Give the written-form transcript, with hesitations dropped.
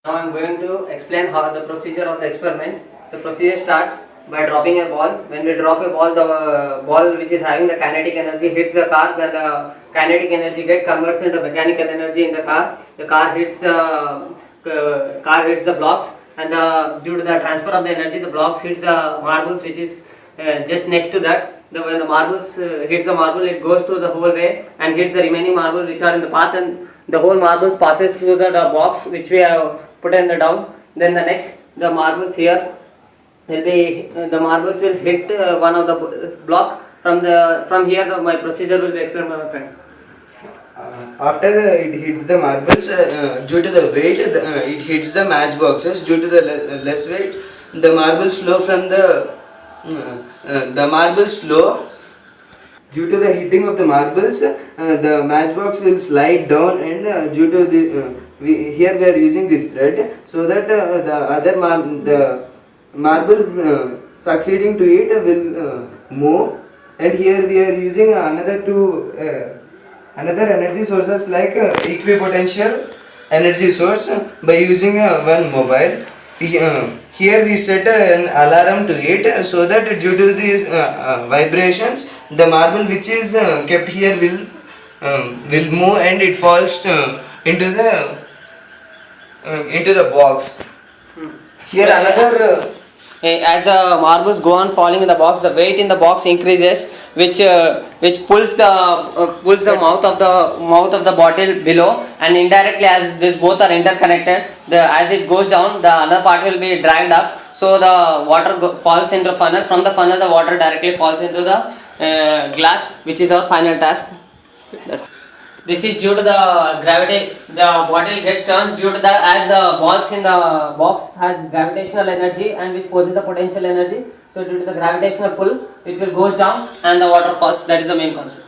Now I am going to explain how the procedure of the experiment. The procedure starts by dropping a ball. When we drop a ball, the ball which is having the kinetic energy hits the car. Then the kinetic energy gets converted into mechanical energy in the car. The car hits the blocks, and due to the transfer of the energy, the blocks hits the marbles, which is just next to that. When the marbles hits the marble, it goes through the whole way and hits the remaining marbles which are in the path, and the whole marbles passes through the box which we have put in the down. Then the next, the marbles here will be the marbles will hit one of the block. From here my procedure will be explained by my friend. After it hits the marbles, due to the weight, it hits the matchboxes. Due to the less weight, the marbles flow from the marbles flow. Due to the hitting of the marbles, the matchbox will slide down, and due to here we are using this thread so that the marble succeeding to it will move. And here we are using another energy sources like equipotential energy source by using one mobile. Here we set an alarm to it so that due to these vibrations, the marble which is kept here will move, and it falls into the box. Here another. As the marbles go on falling in the box, the weight in the box increases, which pulls the mouth of the bottle below, and indirectly, as these both are interconnected, as it goes down, the other part will be dragged up. So the water falls into the funnel. From the funnel, the water directly falls into the glass, which is our final task. This is due to the gravity. The bottle gets turned due to the as the balls in the box has gravitational energy, and which poses the potential energy. So due to the gravitational pull, it will goes down and the water falls. That is the main concept.